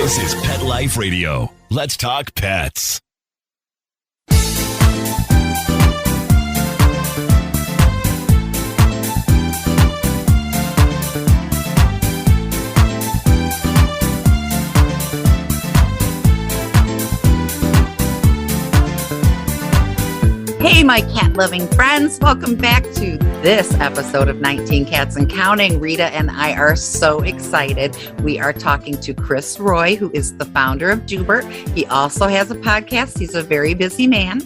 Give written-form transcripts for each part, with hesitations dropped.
This is Pet Life Radio. Let's talk pets. Hey, my cat-loving friends. Welcome back to this episode of 19 Cats and Counting. Rita and I are so excited. We are talking to Chris Roy, who is the founder of Doobert. He also has a podcast. He's a very busy man,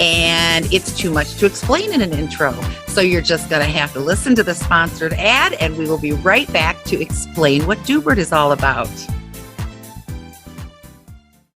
and it's too much to explain in an intro. So you're just going to have to listen to the sponsored ad, and we will be right back to explain what Doobert is all about.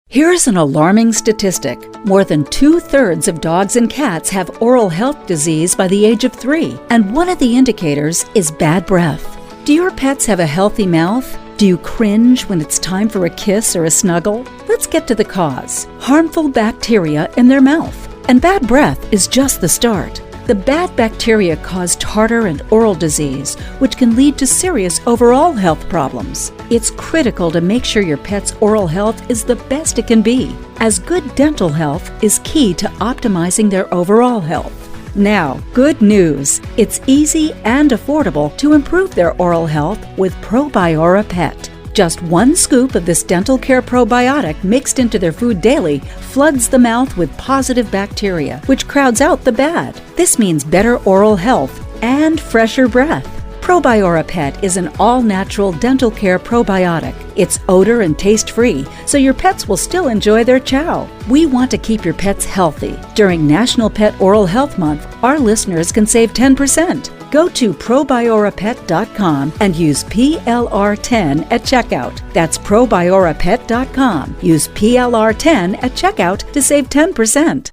Here's an alarming statistic. More than 2/3 of dogs and cats have oral health disease by the age of 3, and one of the indicators is bad breath. Do your pets have a healthy mouth? Do you cringe when it's time for a kiss or a snuggle? Let's get to the cause. Harmful bacteria in their mouth. And bad breath is just the start. The bad bacteria cause tartar and oral disease, which can lead to serious overall health problems. It's critical to make sure your pet's oral health is the best it can be, as good dental health is key to optimizing their overall health. Now, good news. It's easy and affordable to improve their oral health with Probiora Pet. Just one scoop of this dental care probiotic mixed into their food daily floods the mouth with positive bacteria, which crowds out the bad. This means better oral health and fresher breath. Probiora Pet is an all-natural dental care probiotic. It's odor and taste-free, so your pets will still enjoy their chow. We want to keep your pets healthy. During National Pet Oral Health Month, our listeners can save 10%. Go to probiorapet.com and use PLR10 at checkout. That's probiorapet.com. Use PLR10 at checkout to save 10%.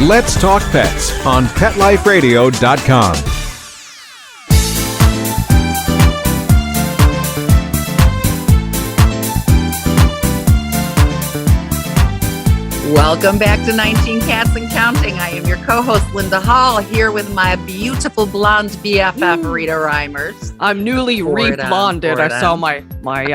Let's talk pets on PetLifeRadio.com. Welcome back to 19 Cats and Counting. I am your co-host, Linda Hall, here with my beautiful blonde BFF, Rita Reimers. I'm newly re-blonded. I saw my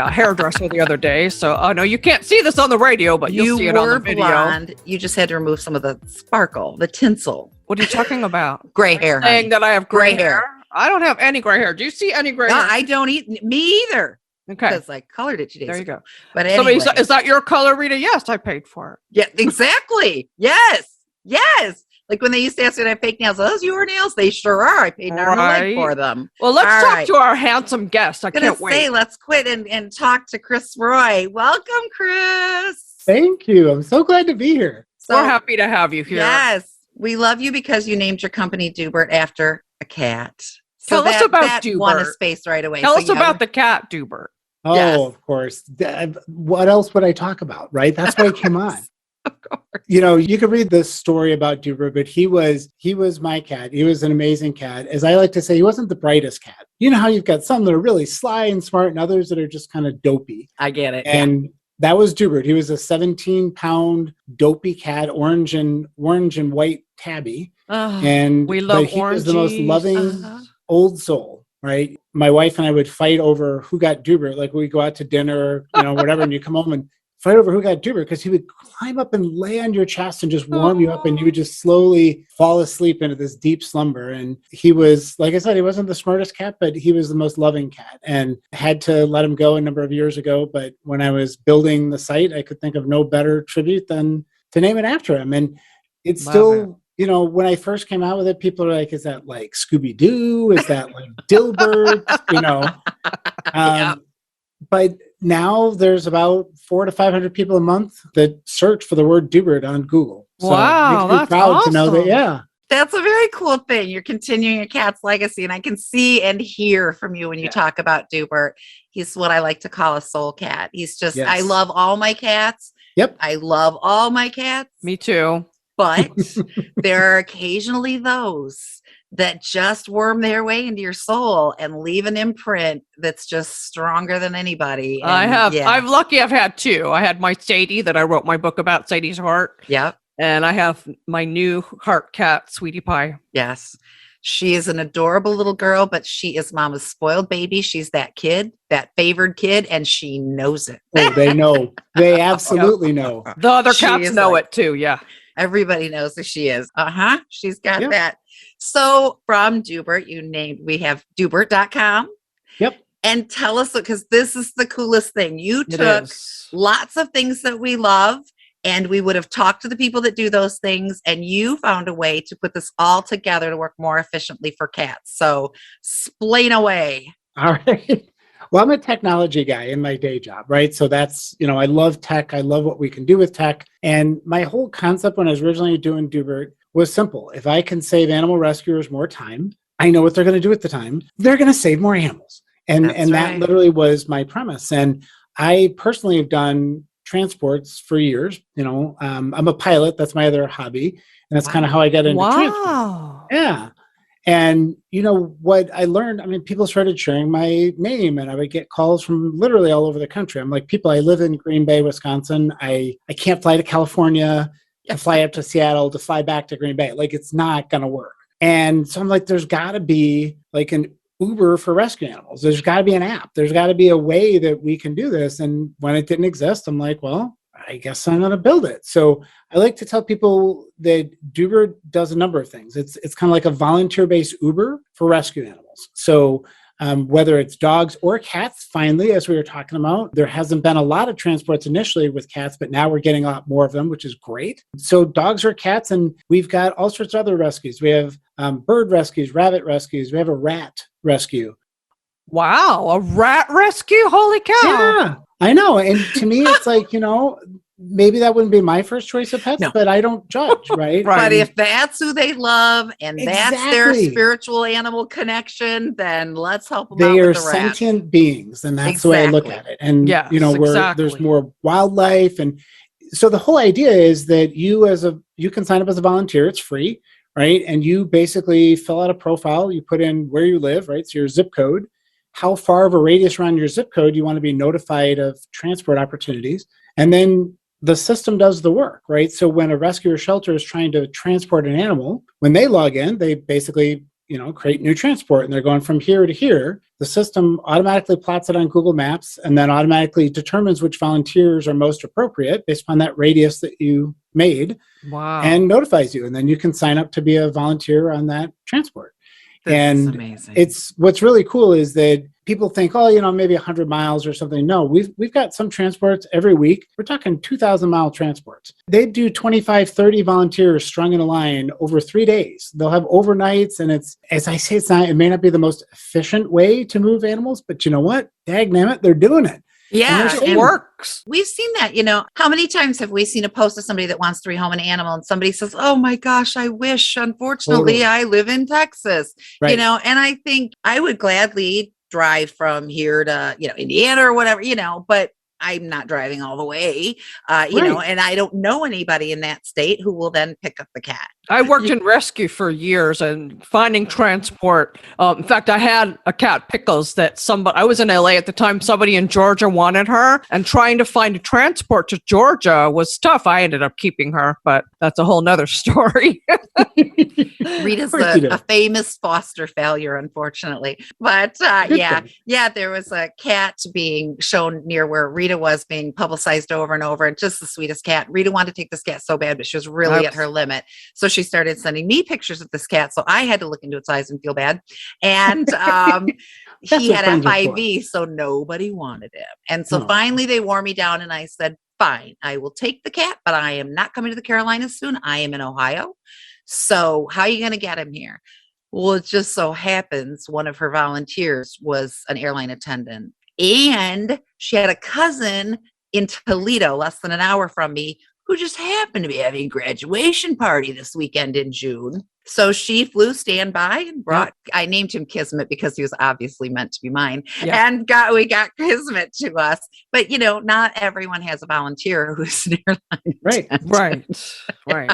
hairdresser the other day. So, no, you can't see this on the radio, but you'll see it on the video. Blonde. You just had to remove some of the sparkle, the tinsel. What are you talking about? Gray hair. Saying that I have gray hair. I don't have any gray hair. Do you see any gray hair? I don't me either. Okay. Because I colored it 2 days There you ago. go. But anyway. So is that your color, Rita? Yes, I paid for it. Yeah, exactly. Yes. Like when they used to ask me to have fake nails, are those your nails? They sure are. I paid an arm and a leg for them. Well, let's talk to our handsome guest. I can't wait. Let's quit and talk to Chris Roy. Welcome, Chris. Thank you. I'm so glad to be here. We're happy to have you here. Yes. We love you because you named your company Doobert after a cat. Tell us about Doobert. Won a space right away. Tell us about the cat, Doobert. Oh, yes. Of course. What else would I talk about, right? That's why I came on. Of course. You know, you could read this story about Doobert, but he was my cat. He was an amazing cat. As I like to say, he wasn't the brightest cat. You know how you've got some that are really sly and smart and others that are just kind of dopey. I get it. And that was Doobert. He was a 17-pound dopey cat, orange and white tabby. We love he was the most loving old soul. Right. My wife and I would fight over who got Doobert. Like we go out to dinner, whatever, and you come home and fight over who got Doobert because he would climb up and lay on your chest and just warm you up, and you would just slowly fall asleep into this deep slumber. And he was, like I said, he wasn't the smartest cat, but he was the most loving cat, and had to let him go a number of years ago. But when I was building the site, I could think of no better tribute than to name it after him. And it's still... when I first came out with it, people are like, is that like Scooby-Doo? Is that like Dilbert? But now there's about 400 to 500 people a month that search for the word Doobert on Google. So wow, it makes me proud awesome. to know that, yeah. That's a very cool thing. You're continuing your cat's legacy, and I can see and hear from you when you talk about Doobert. He's what I like to call a soul cat. He's just, I love all my cats. Yep. I love all my cats. Me too. But there are occasionally those that just worm their way into your soul and leave an imprint that's just stronger than anybody. And I'm lucky I've had two. I had my Sadie that I wrote my book about, Sadie's Heart. Yep. And I have my new heart cat, Sweetie Pie. Yes. She is an adorable little girl, but she is mama's spoiled baby. She's that kid, that favored kid, and she knows it. Oh, they know. They absolutely know. The other She cats is know like- it too. Yeah. Everybody knows who she is. She's got that. So from Doobert, we have Doobert.com. Yep. And tell us, because this is the coolest thing. You It took is. lots of things that we love, and we would have talked to the people that do those things, and you found a way to put this all together to work more efficiently for cats. So explain away. All right. Well, I'm a technology guy in my day job, right? So that's, I love tech. I love what we can do with tech. And my whole concept when I was originally doing Doobert was simple. If I can save animal rescuers more time, I know what they're going to do at the time. They're going to save more animals. And that literally was my premise. And I personally have done transports for years. I'm a pilot. That's my other hobby. And that's kind of how I got into transport. Yeah. And what I learned, people started sharing my name, and I would get calls from literally all over the country. I'm like, people, I live in Green Bay, Wisconsin. I can't fly to California, to fly up to Seattle, to fly back to Green Bay. Like, it's not going to work. And so I'm like, there's got to be like an Uber for rescue animals. There's got to be an app. There's got to be a way that we can do this. And when it didn't exist, I'm like, well, I guess I'm going to build it. So I like to tell people that Doobert does a number of things. It's kind of like a volunteer-based Uber for rescue animals. So whether it's dogs or cats, finally, as we were talking about, there hasn't been a lot of transports initially with cats, but now we're getting a lot more of them, which is great. So dogs or cats, and we've got all sorts of other rescues. We have bird rescues, rabbit rescues. We have a rat rescue. Wow, a rat rescue? Holy cow. Yeah, I know. And to me, it's like, maybe that wouldn't be my first choice of pets, but I don't judge, right? But if that's who they love and that's their Exactly. spiritual animal connection, then let's help them out They are with the rat. sentient beings, and that's the way I look at it. And Yes, where there's more wildlife, and so the whole idea is that you can sign up as a volunteer. It's free, right? And you basically fill out a profile. You put in where you live, right? So your zip code, how far of a radius around your zip code you want to be notified of transport opportunities, and then the system does the work, right? So when a rescue or shelter is trying to transport an animal, when they log in, they basically, create new transport, and they're going from here to here. The system automatically plots it on Google Maps and then automatically determines which volunteers are most appropriate based upon that radius that you made. Wow. And notifies you. And then you can sign up to be a volunteer on that transport. This is amazing. It's what's really cool is that people think, maybe 100 miles or something. No, we've got some transports every week. We're talking 2,000-mile transports. They do 25, 30 volunteers strung in a line over 3 days. They'll have overnights, and it's, as I say, it may not be the most efficient way to move animals, but you know what? Dagnammit, they're doing it. Yeah, It works. We've seen that. How many times have we seen a post of somebody that wants to rehome an animal, and somebody says, "Oh my gosh, I wish. Unfortunately, Totally. I live in Texas." Right. And I think I would gladly drive from here to Indiana or whatever. But I'm not driving all the way. And I don't know anybody in that state who will then pick up the cat. I worked in rescue for years and finding transport. In fact, I had a cat, Pickles, that I was in LA at the time. Somebody in Georgia wanted her, and trying to find a transport to Georgia was tough. I ended up keeping her, but that's a whole nother story. Rita's a famous foster failure, unfortunately. But there was a cat being shown near where Rita was, being publicized over and over, and just the sweetest cat. Rita wanted to take this cat so bad, but she was really at her limit. So she started sending me pictures of this cat. So I had to look into its eyes and feel bad. And he had FIV, so nobody wanted him. And so finally they wore me down, and I said, fine, I will take the cat, but I am not coming to the Carolinas soon. I am in Ohio. So how are you going to get him here? Well, it just so happens one of her volunteers was an airline attendant, and she had a cousin in Toledo, less than an hour from me, who just happened to be having a graduation party this weekend in June. So she flew standby and I named him Kismet because he was obviously meant to be mine. Yeah. And we got Kismet to us. But, not everyone has a volunteer who's an airline attendant. Right.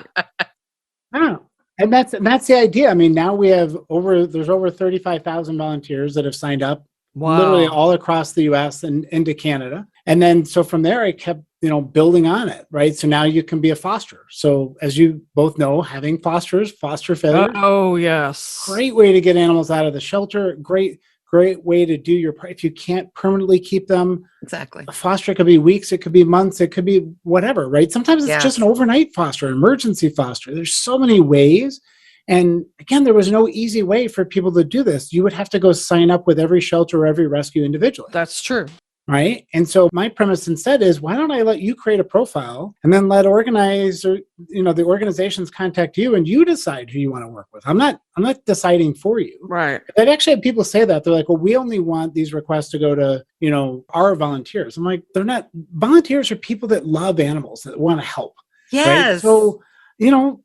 Oh, and that's the idea. I mean, now we have there's over 35,000 volunteers that have signed up. Wow. Literally all across the U.S. and into Canada. And then, so from there, I kept, building on it, right? So now you can be a foster. So as you both know, having foster failures. Oh, yes. Great way to get animals out of the shelter. Great way to do if you can't permanently keep them. Exactly. A foster could be weeks, it could be months, it could be whatever, right? Sometimes it's just an overnight foster, emergency foster. There's so many ways. And again, there was no easy way for people to do this. You would have to go sign up with every shelter or every rescue individually. That's true. Right. And so my premise instead is, why don't I let you create a profile and then let the organizations contact you and you decide who you want to work with. I'm not deciding for you. Right. I've actually had people say that. They're like, well, we only want these requests to go to, our volunteers. I'm like, they're not. Volunteers are people that love animals, that want to help. Yes. Right? So,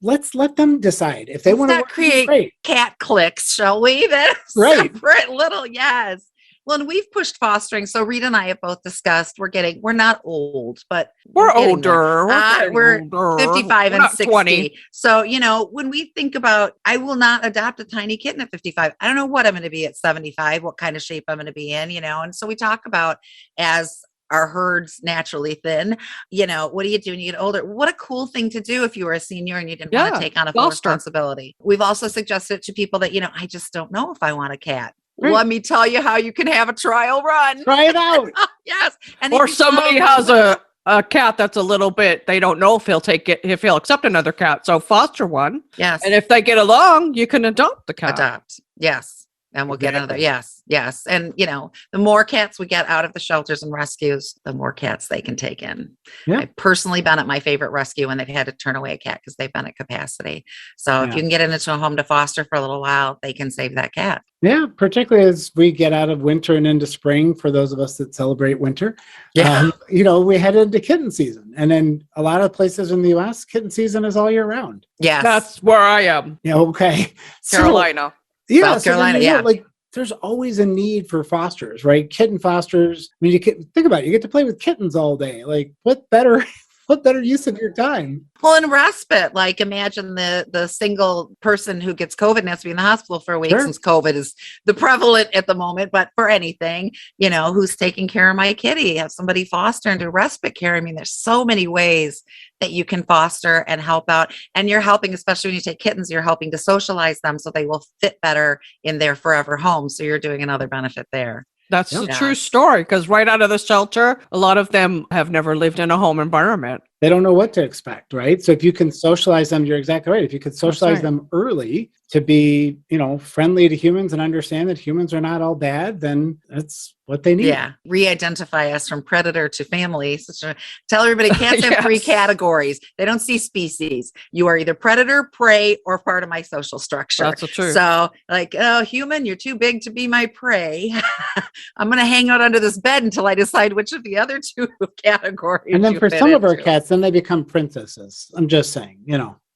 let's let them decide if they want to create cat cliques, shall we? That's right. Separate little, yes. Well, and we've pushed fostering. So Rita and I have both discussed we're not old, but we're older. We're 55 and 60. 20. So, when we think about, I will not adopt a tiny kitten at 55. I don't know what I'm going to be at 75, what kind of shape I'm going to be in, and so we talk about as our herds naturally thin, what do you do when you get older? What a cool thing to do if you were a senior and you didn't want to take on a full responsibility. We've also suggested to people that, I just don't know if I want a cat. Right. Let me tell you how you can have a trial run. Try it out. Yes. And or somebody has a cat that's a little bit, they don't know if he'll accept another cat. So foster one. Yes. And if they get along, you can adopt the cat. Adopt. Yes. And we'll get another. Yes. Yes. And, the more cats we get out of the shelters and rescues, the more cats they can take in. Yeah. I've personally been at my favorite rescue when they've had to turn away a cat because they've been at capacity. So if you can get into a home to foster for a little while, they can save that cat. Yeah. Particularly as we get out of winter and into spring, for those of us that celebrate winter, we head into kitten season. And then a lot of places in the U.S., kitten season is all year round. Yes. That's where I am. Yeah. Okay. Carolina. Yeah, South Carolina, there's always a need for fosters, right? Kitten fosters. I mean, think about it. You get to play with kittens all day. Like, what better use of your time? Well, in respite, like imagine the single person who gets COVID and has to be in the hospital for a week, since COVID is the prevalent at the moment. But for anything, who's taking care of my kitty? Have somebody foster and do respite care. I mean, there's so many ways that you can foster and help out. And you're helping, especially when you take kittens, you're helping to socialize them so they will fit better in their forever home. So you're doing another benefit there. That's a true story, because right out of the shelter, a lot of them have never lived in a home environment. They don't know what to expect, right? So if you can socialize them, you're exactly right. If you could socialize them early to be, friendly to humans and understand that humans are not all bad, then that's what they need. Yeah. Re-identify us from predator to family. Tell everybody cats have 3 categories. They don't see species. You are either predator, prey, or part of my social structure. That's the truth. So human, you're too big to be my prey. I'm going to hang out under this bed until I decide which of the other 2 categories. And then for some of our cats, then they become princesses. I'm just saying,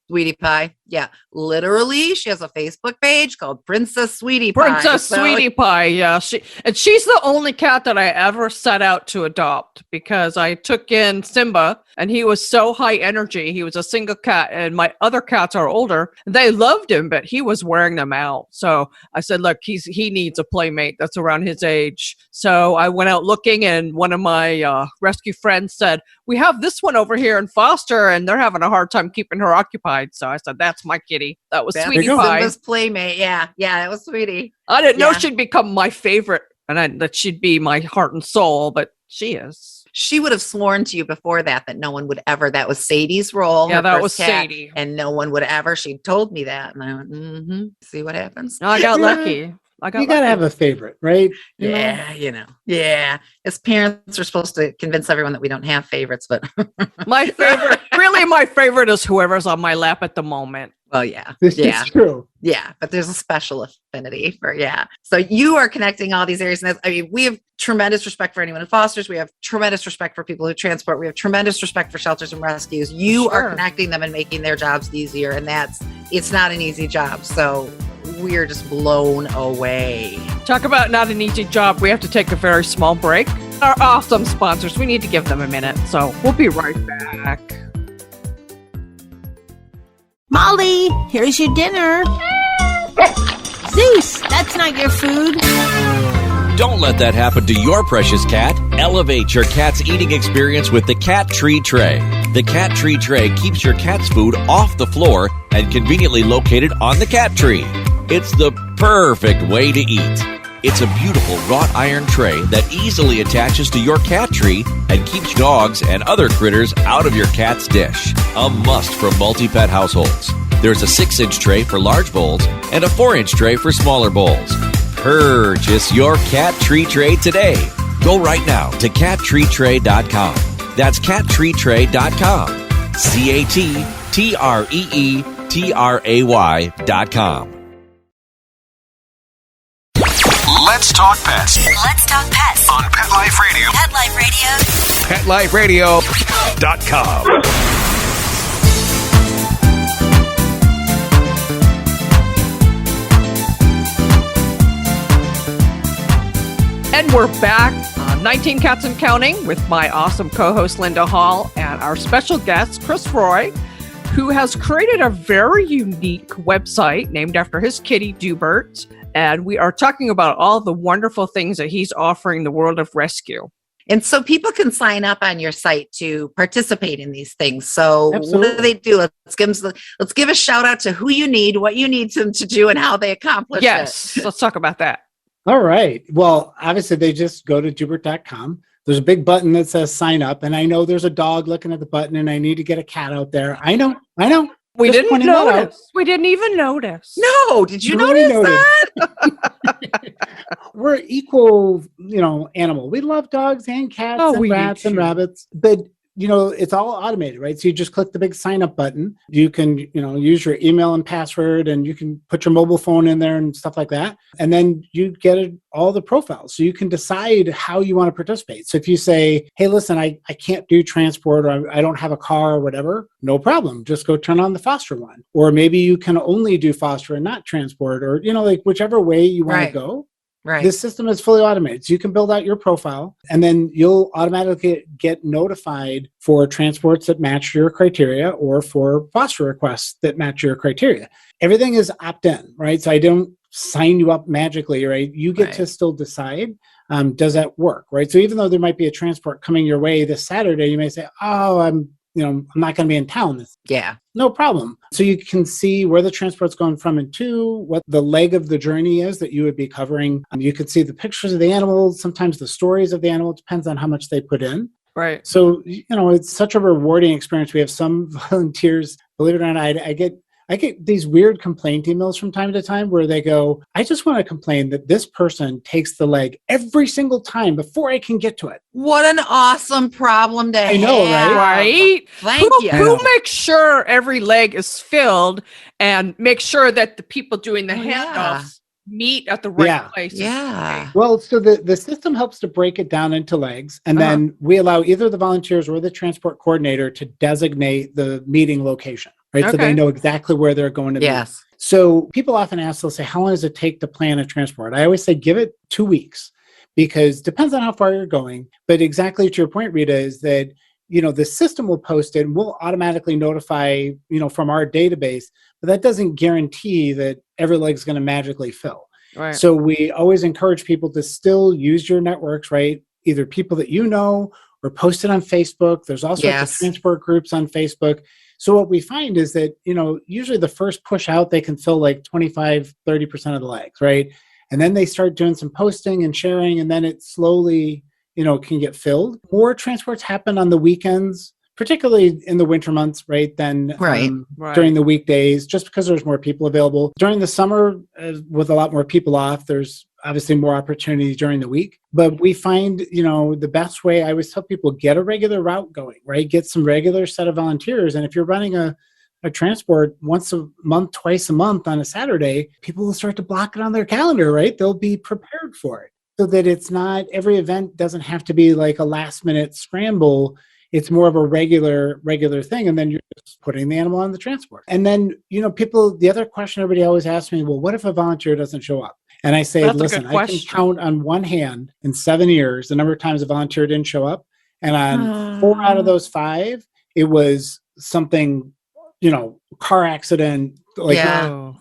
Sweetie Pie. Yeah. Literally, she has a Facebook page called Princess Sweetie Pie. Sweetie Pie. Yeah. She's the only cat that I ever set out to adopt, because I took in Simba and he was so high energy. He was a single cat, and my other cats are older. They loved him, but he was wearing them out. So I said, look, he needs a playmate that's around his age. So I went out looking, and one of my rescue friends said, we have this one over here in foster, and they're having a hard time keeping her occupied. So I said, that's my kitty. That was Sweetie Pie. Simba's playmate. Yeah. Yeah, it was Sweetie. I didn't know she'd become my favorite, and that she'd be my heart and soul, but she is. She would have sworn to you before that no one would ever, that was Sadie's role. Yeah, that was Sadie. And no one would ever, she told me that. And I went, see what happens. No, I got lucky. You got to have a favorite, right? Yeah. As parents, we're supposed to convince everyone that we don't have favorites, but my favorite is whoever's on my lap at the moment. Well, yeah. This is true. Yeah, but there's a special affinity for, So you are connecting all these areas. And we have tremendous respect for anyone who fosters. We have tremendous respect for people who transport. We have tremendous respect for shelters and rescues. You are connecting them and making their jobs easier. And it's not an easy job. So we're just blown away. Talk about not an easy job. We have to take a very small break. Our awesome sponsors, we need to give them a minute. So we'll be right back. Molly, here's your dinner. Zeus, that's not your food. Don't let that happen to your precious cat. Elevate your cat's eating experience with the Cat Tree Tray. The Cat Tree Tray keeps your cat's food off the floor and conveniently located on the cat tree. It's the perfect way to eat. It's a beautiful wrought iron tray that easily attaches to your cat tree and keeps dogs and other critters out of your cat's dish. A must for multi-pet households. There's a 6-inch tray for large bowls and a 4-inch tray for smaller bowls. Purchase your Cat Tree Tray today. Go right now to cattreetray.com. That's cattreetray.com. CATTREETRAY.com. Let's talk pets Let's talk pets on Pet Life Radio. Pet Life Radio. PetLifeRadio.com. And we're back on 19 Cats and Counting with my awesome co-host Linda Hall and our special guest Chris Roy, who has created a very unique website named after his kitty Doobert. And we are talking about all the wonderful things that he's offering the world of rescue. And so people can sign up on your site to participate in these things. So Absolutely. what do they do? Let's give a shout out to who you need, what you need them to do, and how they accomplish it. Yes, let's talk about that. All right. Well, obviously they just go to Doobert.com. There's a big button that says sign up. And I know there's a dog looking at the button and I need to get a cat out there. I know. We Just didn't pointing that out. notice. We didn't even notice. No, did you Nobody notice noticed. that? We're equal, animal. We love dogs and cats Oh, and we do rats and too. rabbits. But it's all automated, right? So you just click the big sign up button. You can, use your email and password, and you can put your mobile phone in there and stuff like that. And then you get all the profiles. So you can decide how you want to participate. So if you say, hey, listen, I can't do transport, or I don't have a car or whatever, no problem. Just go turn on the foster one. Or maybe you can only do foster and not transport, or, whichever way you want Right. to go. Right. This system is fully automated. So you can build out your profile, and then you'll automatically get notified for transports that match your criteria or for foster requests that match your criteria. Everything is opt-in, right? So I don't sign you up magically, right? You get to still decide, does that work, right? So even though there might be a transport coming your way this Saturday, you may say, oh, I'm not going to be in town this. Yeah. No problem. So you can see where the transport's going from and to, what the leg of the journey is that you would be covering. You could see the pictures of the animals, sometimes the stories of the animal. It depends on how much they put in. Right. So, it's such a rewarding experience. We have some volunteers, believe it or not, I get these weird complaint emails from time to time where they go, I just want to complain that this person takes the leg every single time before I can get to it. What an awesome problem to have. I know, right? Right? Thank you. Who makes sure every leg is filled and make sure that the people doing the handoffs meet at the right place? Yeah. Well, so the system helps to break it down into legs, and then we allow either the volunteers or the transport coordinator to designate the meeting location, right? So they know exactly where they're going to be. Yes. So people often ask, they'll say, how long does it take to plan a transport? I always say, give it 2 weeks, because depends on how far you're going. But exactly to your point, Rita, is that, the system will post it and we'll automatically notify, from our database, but that doesn't guarantee that every leg's going to magically fill. Right. So we always encourage people to still use your networks, right? Either people that you know or post it on Facebook. There's all sorts of transport groups on Facebook. So what we find is that, usually the first push out, they can fill like 25, 30% of the legs, right? And then they start doing some posting and sharing, and then it slowly, can get filled. More transports happen on the weekends, particularly in the winter months, right? Than during the weekdays, just because there's more people available. During the summer, with a lot more people off, there's obviously more opportunities during the week. But we find, the best way, I always tell people, get a regular route going, right? Get some regular set of volunteers. And if you're running a transport once a month, twice a month on a Saturday, people will start to block it on their calendar, right? They'll be prepared for it, so that it's not, every event doesn't have to be like a last minute scramble. It's more of a regular thing. And then you're just putting the animal on the transport. And then, people, the other question everybody always asks me, well, what if a volunteer doesn't show up? And I say, listen, I can count on one hand in 7 years the number of times a volunteer didn't show up. And on 4 out of those 5, it was something, car accident, like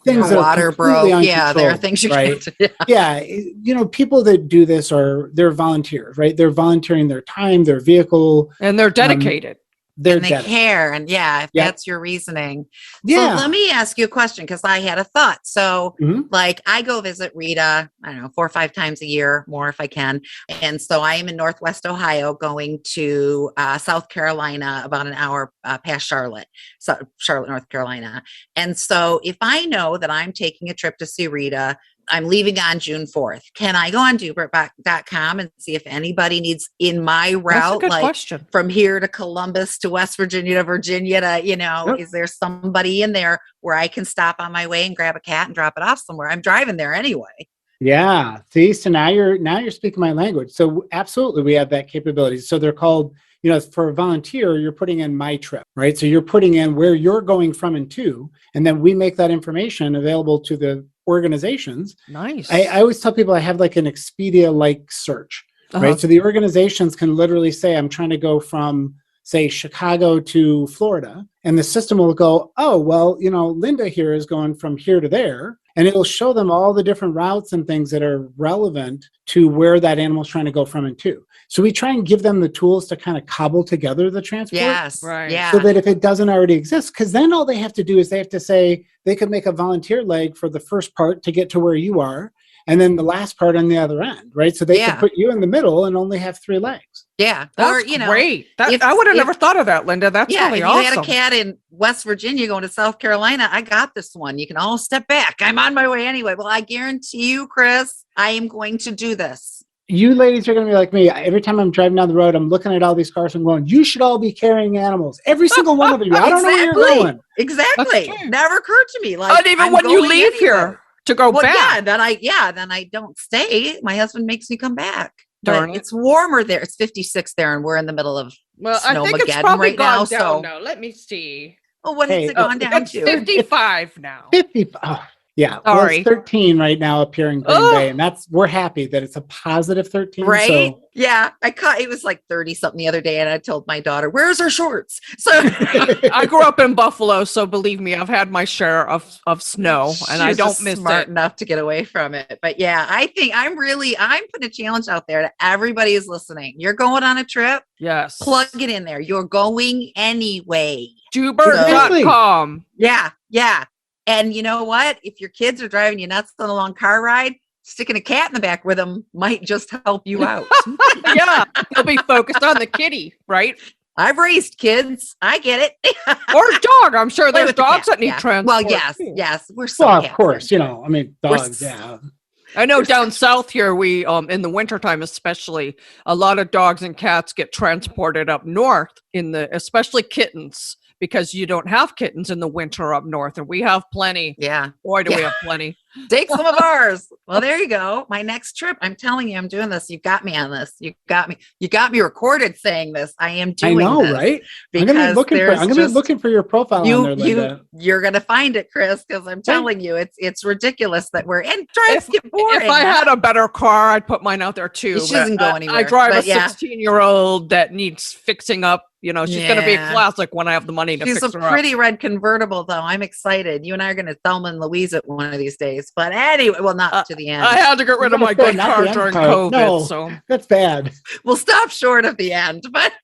things that water are completely broke. Yeah, there are uncontrolled, things you right? can't. Yeah. People that do this they're volunteers, right? They're volunteering their time, their vehicle, and they're dedicated. They're and they dedicated. care. And if that's your reasoning. Yeah. So let me ask you a question, because I had a thought. So like I go visit Rita, I don't know, 4 or 5 times a year, more if I can. And so I am in Northwest Ohio going to South Carolina, about an hour past Charlotte, North Carolina. And so if I know that I'm taking a trip to see Rita, I'm leaving on June 4th. Can I go on Doobert.com and see if anybody needs in my route, like question. From here to Columbus to West Virginia to Virginia to, is there somebody in there where I can stop on my way and grab a cat and drop it off somewhere? I'm driving there anyway. Yeah. See, so now you're speaking my language. So absolutely, we have that capability. So they're called, for a volunteer, you're putting in my trip, right? So you're putting in where you're going from and to, and then we make that information available to the organizations. Nice. I always tell people I have like an Expedia-like search, right? So the organizations can literally say, I'm trying to go from, say, Chicago to Florida, and the system will go, oh, well, Linda here is going from here to there, and it'll show them all the different routes and things that are relevant to where that animal's trying to go from and to. So we try and give them the tools to kind of cobble together the transport. Yes. Right. Yeah. So that if it doesn't already exist, because then all they have to do is they have to say, they could make a volunteer leg for the first part to get to where you are, and then the last part on the other end, right? So they could put you in the middle and only have 3 legs. Yeah. That's great. I would have never thought of that, Linda. That's really awesome. If you had a cat in West Virginia going to South Carolina, I got this one. You can all step back. I'm on my way anyway. Well, I guarantee you, Chris, I am going to do this. You ladies are going to be like me. Every time I'm driving down the road, I'm looking at all these cars and going, you should all be carrying animals. Every single one of you. I don't know where you're going. Exactly. Never occurred to me. Like, but even when you leave here to go back. Then I don't stay. My husband makes me come back. Darn but it's warmer there. It's 56 there, and we're in the middle of I think it's probably right gone now. down now. Let me see. Well, what has it gone down it's to? 55 now. 55. Oh, yeah. Sorry. Well, it's 13 right now up here in Green Bay, and we're happy that it's a positive 13. Right? So. Yeah. It was like 30 something the other day, and I told my daughter, "Where's her shorts?" So I grew up in Buffalo, so believe me, I've had my share of snow, and I don't miss smart it. enough to get away from it. But yeah, I think I'm putting a challenge out there to everybody who's listening. You're going on a trip. Yes. Plug it in there. You're going anyway. Doobert.com. Yeah. Yeah. And you know what? If your kids are driving you nuts on a long car ride, sticking a cat in the back with them might just help you out. Yeah. They'll be focused on the kitty, right? I've raised kids. I get it. Or a dog. I'm sure there's dogs that need transport. Well, yes. We're so of course, dogs, yeah. I know down south here, we in the wintertime especially, a lot of dogs and cats get transported up north especially kittens, because you don't have kittens in the winter up north, and we have plenty. Yeah. Boy, do we have plenty. Take some of ours. Well, there you go. My next trip. I'm telling you, I'm doing this. You got me on this. You got me recorded saying this. I am doing this. I know, right? I'm going to be looking for your profile on there, Linda. You're going to find it, Chris, because I'm telling you, it's ridiculous that and drives get boring. If I had a better car, I'd put mine out there too. She doesn't go anywhere. I drive a 16-year-old that needs fixing up. She's going to be a classic when I have the money to fix her up. She's a pretty red convertible, though. I'm excited. You and I are going to Thelma and Louise it one of these days. But anyway, well, not to the end. I had to get rid of my good car during COVID. No, so that's bad. We'll stop short of the end. But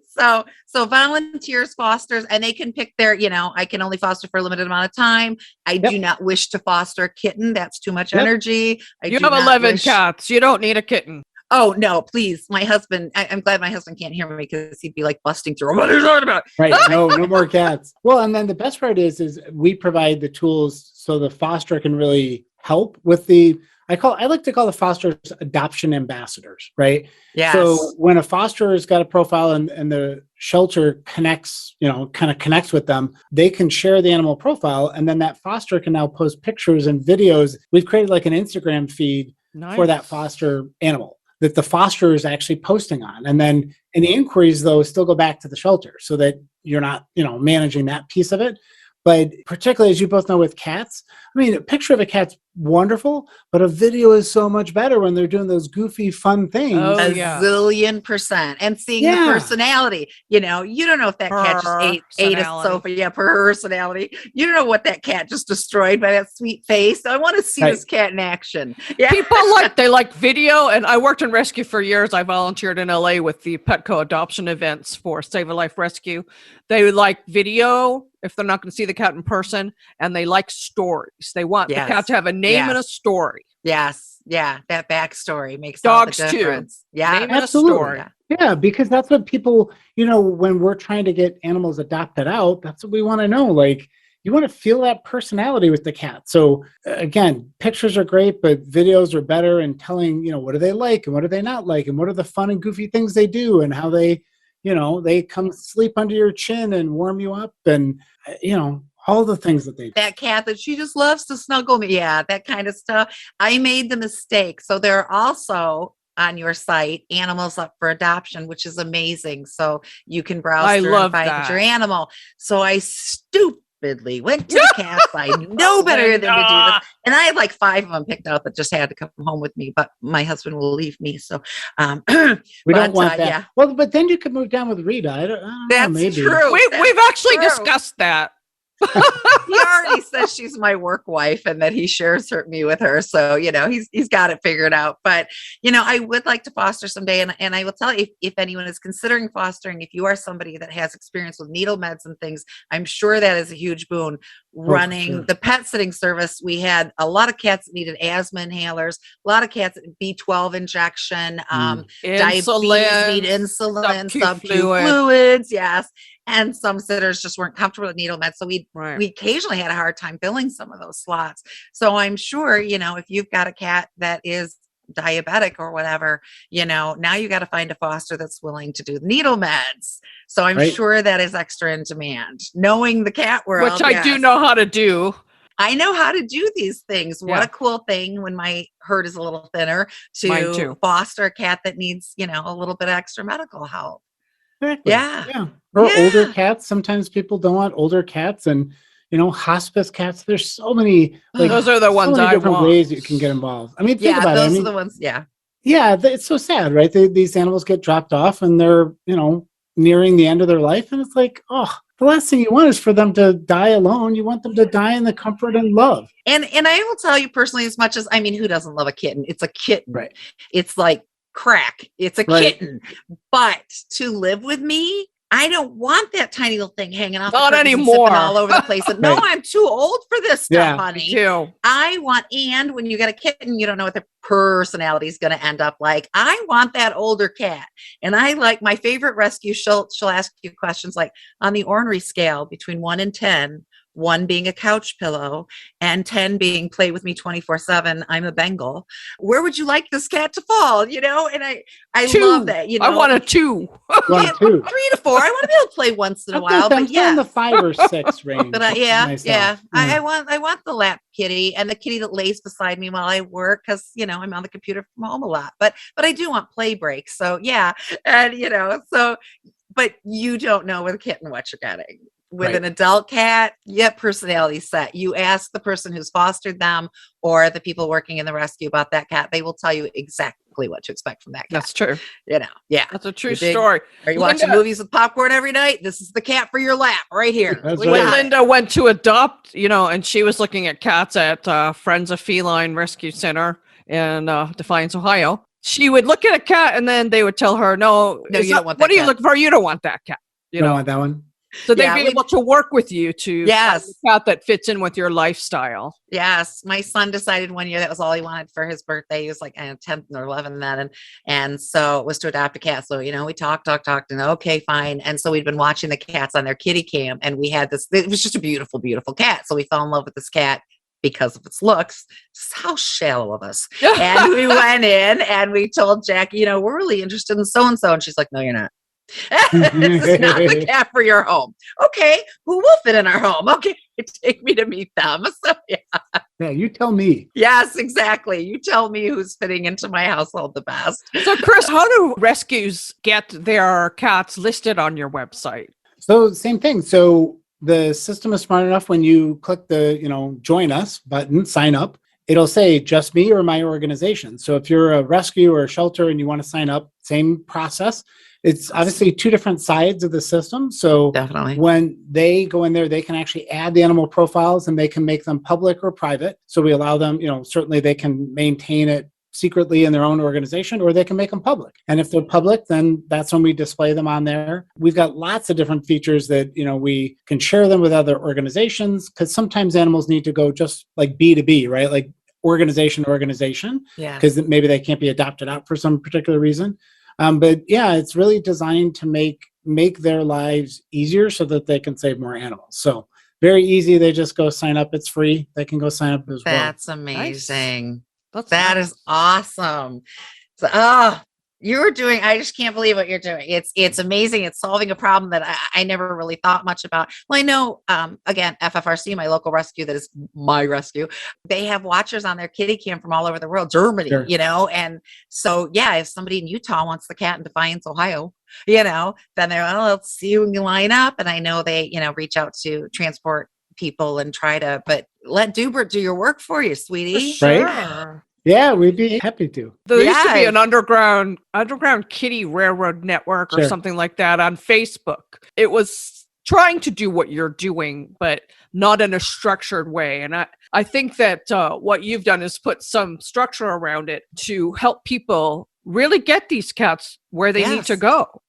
so volunteers, fosters, and they can pick their, I can only foster for a limited amount of time. I do not wish to foster a kitten. That's too much energy. You have 11 cats. You don't need a kitten. Oh, no, please. My husband, I'm glad my husband can't hear me, because he'd be like busting through. What are you talking about? Right. No more cats. Well, and then the best part is we provide the tools so the foster can really help with I like to call the fosters adoption ambassadors, right? Yes. So when a foster has got a profile and the shelter connects with them, they can share the animal profile, and then that foster can now post pictures and videos. We've created like an Instagram feed for that foster animal that the foster is actually posting on. And then any inquiries, though, still go back to the shelter so that you're not, managing that piece of it. But particularly, as you both know, with cats, a picture of a cat's wonderful, but a video is so much better when they're doing those goofy, fun things. Oh, A yeah. zillion percent. And seeing the personality, you don't know if that cat just ate a sofa. Yeah, personality. You don't know what that cat just destroyed by that sweet face. I want to see this cat in action. Yeah. People they like video, and I worked in rescue for years. I volunteered in LA with the Petco adoption events for Save a Life Rescue. They like video if they're not going to see the cat in person, and they like stories. They want the cat to have a name and a story. Yes. Yeah. That backstory makes dogs all the difference. too. Yeah. Name and a story. Yeah, because that's what people, when we're trying to get animals adopted out, that's what we want to know. Like, you want to feel that personality with the cat. So again, pictures are great, but videos are better, and telling, what do they like and what do they not like, and what are the fun and goofy things they do, and how they, they come sleep under your chin and warm you up, and, all the things that they do. That cat that she just loves to snuggle me. Yeah, that kind of stuff. I made the mistake. So there are also on your site animals up for adoption, which is amazing. So you can browse through and find your animal. So I stupidly went to the cat site. I know better than to do this. And I had like 5 of them picked out that just had to come home with me, but my husband will leave me. So we don't want that. Yeah. Well, but then you could move down with Rita. I don't That's know, maybe. True. We've actually discussed that. He already says she's my work wife and that he shares me with her. So, he's got it figured out. But, I would like to foster someday. And I will tell you, if anyone is considering fostering, if you are somebody that has experience with needle meds and things, I'm sure that is a huge boon. Running the pet sitting service, we had a lot of cats that needed asthma inhalers, a lot of cats that B12 injection, diabetes, need insulin, sub-Q fluids. Yes. And some sitters just weren't comfortable with needle meds. So we occasionally had a hard time filling some of those slots. So I'm sure, if you've got a cat that is diabetic or whatever, now you got to find a foster that's willing to do the needle meds. So I'm sure that is extra in demand. Knowing the cat world. Which I do know how to do. I know how to do these things. What a cool thing when my herd is a little thinner to foster a cat that needs, a little bit extra medical help. Exactly. Yeah. Or older cats. Sometimes people don't want older cats, and hospice cats. There's so many. Those are the ones I different want. Ways you can get involved. I mean, think about it. Those are the ones. Yeah. Yeah, it's so sad, right? These animals get dropped off, and they're nearing the end of their life, and it's like, the last thing you want is for them to die alone. You want them to die in the comfort and love. And I will tell you personally, as much as who doesn't love a kitten? It's a kitten. Right. It's like crack. It's a kitten. But to live with me, I don't want that tiny little thing hanging off. Not anymore. All over the place. And no, I'm too old for this stuff, honey. Me too. I want, and when you get a kitten, you don't know what their personality is going to end up like. I want that older cat. And I like my favorite rescue. She'll ask you questions like, on the ornery scale between 1 and 10, 1 being a couch pillow and 10 being play with me 24/7. I'm a Bengal. Where would you like this cat to fall? And I 2. love that. I want a 2. 1, 2. 3 to 4. I want to be able to play once in a while. But in the 5 or 6 range. But I want the lap kitty and the kitty that lays beside me while I work, because I'm on the computer from home a lot. But I do want play breaks. So and but you don't know with a kitten what you're getting. With an adult cat, personality set. You ask the person who's fostered them or the people working in the rescue about that cat. They will tell you exactly what to expect from that cat. That's true. That's a true story. Are you watching movies with popcorn every night? This is the cat for your lap right here. When Linda went to adopt, and she was looking at cats at Friends of Feline Rescue Center in Defiance, Ohio. She would look at a cat and then they would tell her, no, you don't want that. What are you looking for? You don't want that cat. You don't want that one? So they'd be able to work with you to find a cat that fits in with your lifestyle. Yes. My son decided one year that was all he wanted for his birthday. He was like 10th or 11th then. And so it was to adopt a cat. So, we talked and okay, fine. And so we'd been watching the cats on their kitty cam, and we had this, it was just a beautiful, beautiful cat. So we fell in love with this cat because of its looks. How shallow of us. And we went in and we told Jackie, we're really interested in so-and-so. And she's like, no, you're not. This is not the cat for your home. Okay, who will fit in our home? Okay, take me to meet them. So yeah, you tell me. Yes, exactly. You tell me who's fitting into my household the best. So, Chris, how do rescues get their cats listed on your website? So, same thing. So the system is smart enough when you click the join us button, sign up. it'll say just me or my organization. So if you're a rescue or a shelter and you want to sign up, same process. It's obviously two different sides of the system. So Definitely. when they go in there, they can actually add the animal profiles and they can make them public or private. So we allow them, certainly they can maintain it secretly in their own organization, or they can make them public. And if they're public, then that's when we display them on there. We've got lots of different features that, we can share them with other organizations, because sometimes animals need to go just like B2B, right? Like organization, Yeah. because maybe they can't be adopted out for some particular reason. But yeah, it's really designed to make their lives easier so that they can save more animals. So very easy. They just go sign up. It's free. They can go sign up as well. That's amazing. That's That nice. is awesome. So, I just can't believe what you're doing. It's amazing. It's solving a problem that I never really thought much about. Well, I know, again, FFRC, my local rescue, that is my rescue, they have watchers on their kitty cam from all over the world, Germany, Sure. And so, yeah, if somebody in Utah wants the cat in Defiance, Ohio, then they're, let's see who can line up. And I know they, reach out to transport people and but let Doobert do your work for you, sweetie. Right? Yeah, we'd be happy to. There used to be Yes. an underground kitty railroad network or Sure. something like that on Facebook. It was trying to do what you're doing, but not in a structured way. And I think that what you've done is put some structure around it to help people really get these cats where they need to go.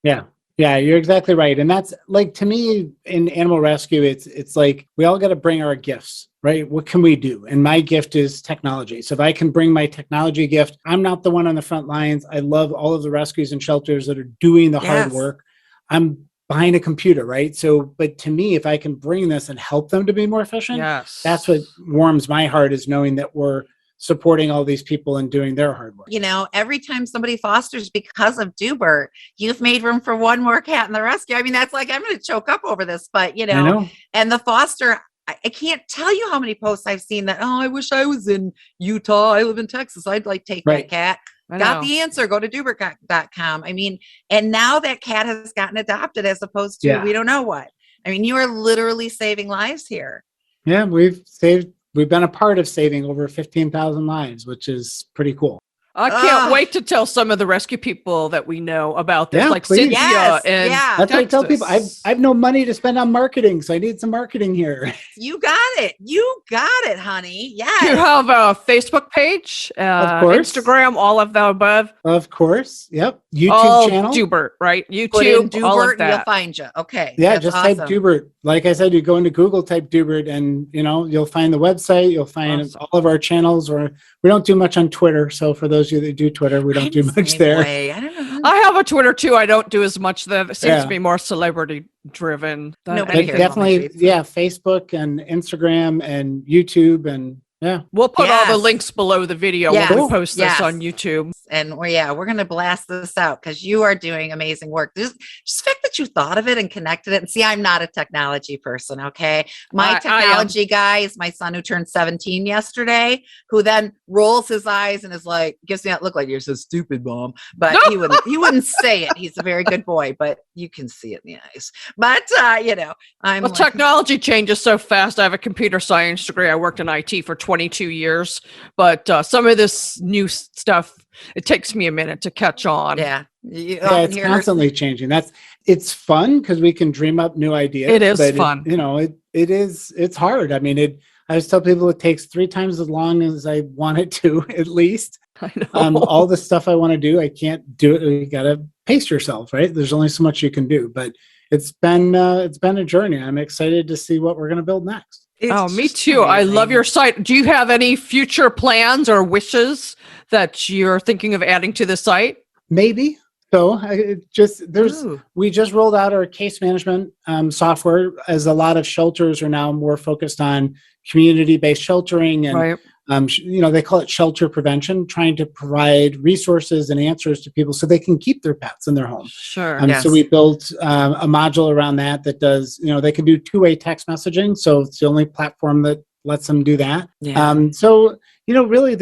Yeah, you're exactly right. And that's like, to me, in animal rescue, it's like we all got to bring our gifts, right? What can we do? And my gift is technology. So if I can bring my technology gift, I'm not the one on the front lines. I love all of the rescues and shelters that are doing the hard work. I'm behind a computer, right? So, but to me, if I can bring this and help them to be more efficient, that's what warms my heart, is knowing that we're supporting all these people and doing their hard work. Every time somebody fosters because of Doobert, you've made room for one more cat in the rescue. I mean, that's like, I'm going to choke up over this, but I know. And the foster, I can't tell you how many posts I've seen that, I wish I was in Utah. I live in Texas. I'd like take that cat. Got the answer. Go to Doobert.com. I mean, and now that cat has gotten adopted as opposed to we don't know what. I mean, you are literally saving lives here. Yeah, we've been a part of saving over 15,000 lives, which is pretty cool. I can't wait to tell some of the rescue people that we know about this, like please. Cynthia and That's what I tell people. I've no money to spend on marketing, so I need some marketing here. You got it, honey. Yes. You have a Facebook page, of course. Instagram, all of the above. Of course. Yep. YouTube channel. Doobert, right? YouTube, Put in Doobert, all of that. you'll find you. Okay. Yeah, that's just awesome. type Doobert. Like I said, you go into Google, type Doobert, and you'll find the website. You'll find all of our channels. Or we don't do much on Twitter. So for those of you that do Twitter, we don't do much there. I don't know. I have a Twitter too. I don't do as much there. It seems to be more celebrity driven. Nobody cares. Definitely, Facebook and Instagram and YouTube, and we'll put all the links below the video when we post this on YouTube. And we're going to blast this out because you are doing amazing work. Just the fact that you thought of it and connected it. And see, I'm not a technology person. Okay. My technology guy is my son, who turned 17 yesterday, who then rolls his eyes and is like, gives me that look like, you're so stupid, Mom. But he wouldn't say it. He's a very good boy, but you can see it in the eyes. But, technology changes so fast. I have a computer science degree. I worked in IT for 22 years, but some of this new stuff, it takes me a minute to catch on. It's constantly changing. It's fun because we can dream up new ideas. It is fun. It's hard. I mean, I always tell people it takes 3 times as long as I want it to, at least. I know. All the stuff I want to do, I can't do it. You got to pace yourself, right? There's only so much you can do, but it's been a journey. I'm excited to see what we're going to build next. Me too. Amazing. I love your site. Do you have any future plans or wishes that you're thinking of adding to the site? Maybe. So we just rolled out our case management software, as a lot of shelters are now more focused on community-based sheltering and they call it shelter prevention, trying to provide resources and answers to people so they can keep their pets in their home. Sure. So we built a module around that does, they can do 2-way text messaging. So it's the only platform that lets them do that. Really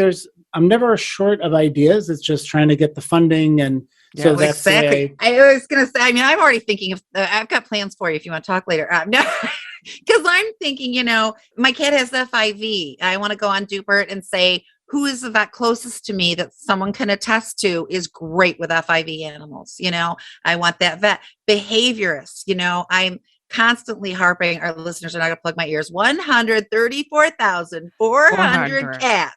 I'm never short of ideas. It's just trying to get the funding. And so that's exactly. I was going to say, I'm already thinking of, I've got plans for you if you want to talk later. No, Because I'm thinking, my cat has FIV. I want to go on Doobert and say, who is the vet closest to me that someone can attest to is great with FIV animals. I want that vet. Behaviorist, I'm constantly harping, our listeners are not going to plug my ears. 134,400 cats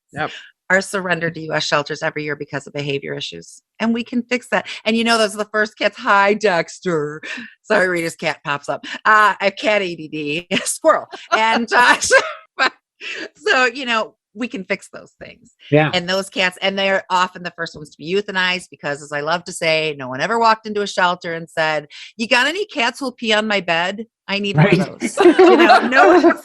are surrendered to U.S. shelters every year because of behavior issues. And we can fix that. And those are the first cats. Hi, Dexter. Sorry, Rita's cat pops up. I have cat ADD, squirrel. And so, we can fix those things. Yeah. And those cats, and they're often the first ones to be euthanized because, as I love to say, no one ever walked into a shelter and said, "You got any cats who'll pee on my bed? I need one of those." No.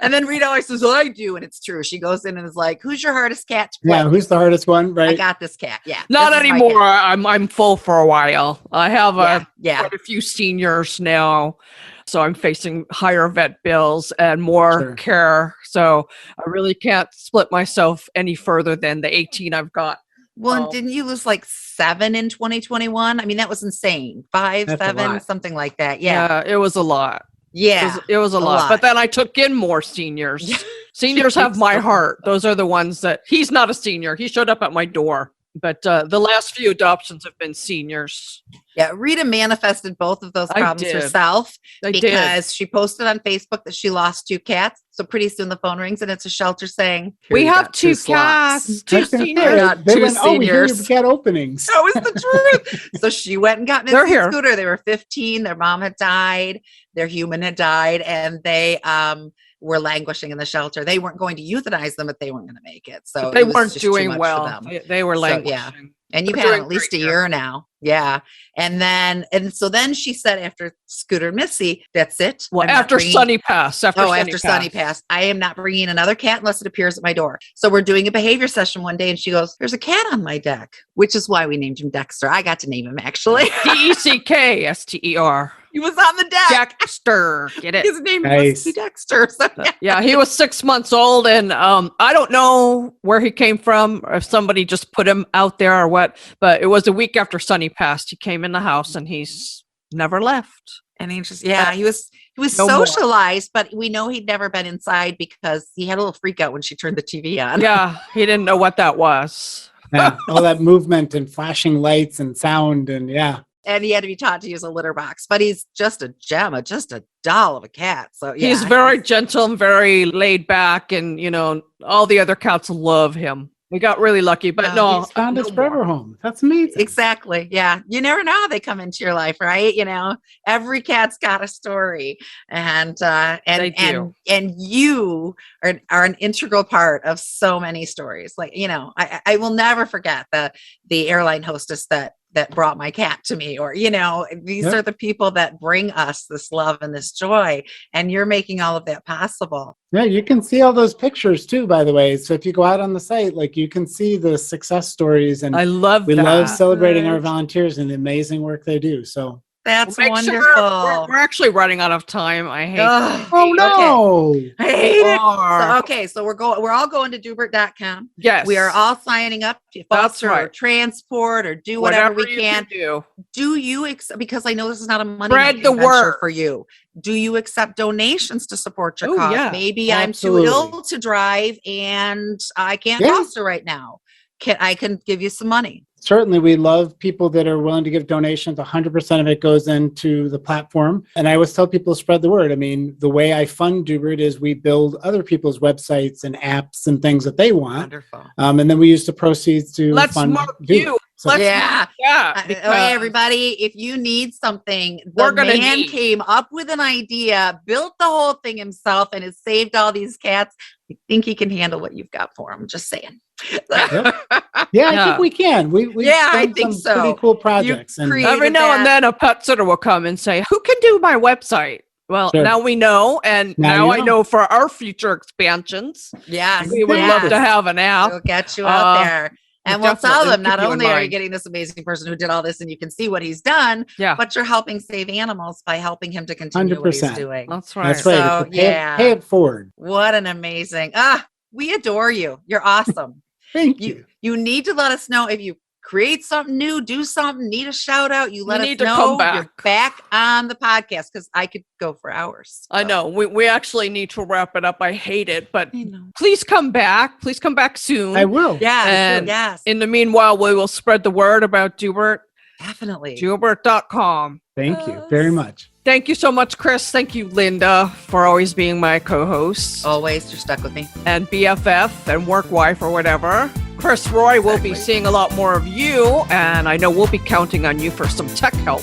And then Rita always says, "I do," and it's true. She goes in and is like, "Who's your hardest cat to play?" Yeah, who's the hardest one? Right. I got this cat. Yeah. Not anymore. I'm full for a while. I have quite a few seniors now. So I'm facing higher vet bills and more care. So I really can't split myself any further than the 18 I've got. Well, didn't you lose like 7 in 2021? I mean, that was insane. 5, 7, something like that. Yeah, it was a lot. Yeah, it was a lot. But then I took in more seniors. Seniors have my heart. Those are the ones that he's not a senior. He showed up at my door. But the last few adoptions have been seniors. Yeah, Rita manifested both of those problems herself because she posted on Facebook that she lost 2 cats. So pretty soon the phone rings and it's a shelter saying, "We have 2 cats, 2 seniors, not 2 seniors." Oh, we hear your cat openings. That was the truth. So she went and got Missy Scooter. They were 15. Their mom had died. Their human had died, and they were languishing in the shelter. They weren't going to euthanize them, but they weren't going to make it. So they weren't doing well. They were languishing. And you've had at least a year now. Yeah. And so then she said after Scooter and Missy, that's it. Well, after Sunny passed. After Sunny passed. I am not bringing another cat unless it appears at my door. So we're doing a behavior session one day and she goes, "There's a cat on my deck," which is why we named him Dexter. I got to name him actually. Deckster. He was on the deck. Dexter. Get it? His name must be Dexter. So, yeah, he was 6 months old, and I don't know where he came from, or if somebody just put him out there or what, but it was a week after Sunny passed. He came in the house, and he's never left. And he just, he was socialized, but we know he'd never been inside because he had a little freak out when she turned the TV on. Yeah, he didn't know what that was. Yeah, all that movement and flashing lights and sound and And he had to be taught to use a litter box, but he's just a gem, just a doll of a cat. So he's very gentle and very laid back, and all the other cats love him. We got really lucky, but he's found his forever home. That's amazing. Exactly. Yeah, you never know how they come into your life, right? Every cat's got a story, and you are an integral part of so many stories. Like I will never forget the airline hostess that brought my cat to me, or these are the people that bring us this love and this joy, and you're making all of that possible. Yeah, you can see all those pictures too, by the way. So if you go out on the site, you can see the success stories, and we love celebrating our volunteers and the amazing work they do. So that's wonderful. Sure we're actually running out of time. I hate it. Oh no. Okay. I hate it. So we're all going to Doobert.com. Yes. We are all signing up to foster or transport or do whatever we can. Do you because I know this is not a money spread the word for you. Do you accept donations to support your cause? Yeah. Maybe absolutely. I'm too ill to drive and I can't foster right now. I can give you some money. Certainly, we love people that are willing to give donations. 100% of it goes into the platform. And I always tell people to spread the word. I mean, the way I fund Doobert is we build other people's websites and apps and things that they want. Wonderful. And then we use the proceeds to fund you. So, okay, everybody, if you need something, the man came up with an idea, built the whole thing himself, and has saved all these cats. I think he can handle what you've got for him. Just saying. I think we can. I think so. Pretty cool projects. And every now and then a pet sitter will come and say, "Who can do my website?" Well, now we know, and now I know for our future expansions. Yes, we would love to have an app. We'll get you out there. And we'll tell them, not only are you getting this amazing person who did all this and you can see what he's done, but you're helping save animals by helping him to continue 100%. What he's doing. That's right. That's right. So, pay it forward. What an amazing, we adore you. You're awesome. Thank you. You need to let us know if you create something new, do something, need a shout out, you let us need to know. come back. You're back on the podcast because I could go for hours. I know. We actually need to wrap it up. I hate it, but I know. please come back. Please come back soon. I will. Yes. And in the meanwhile, we will spread the word about Doobert. Definitely. Doobert.com. Thank you very much. Thank you so much, Chris. Thank you, Linda, for always being my co-host. Always, you're stuck with me. And BFF and work wife or whatever. Chris Roy will be seeing a lot more of you, and I know we'll be counting on you for some tech help.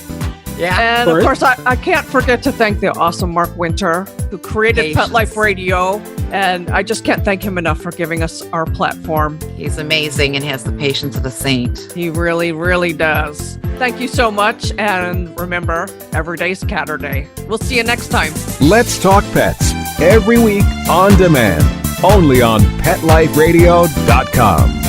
Yeah. And of course, I can't forget to thank the awesome Mark Winter, who created Pet Life Radio. And I just can't thank him enough for giving us our platform. He's amazing and has the patience of a saint. He really, really does. Thank you so much. And remember, every day's Catter Day. We'll see you next time. Let's Talk Pets, every week on demand, only on PetLifeRadio.com.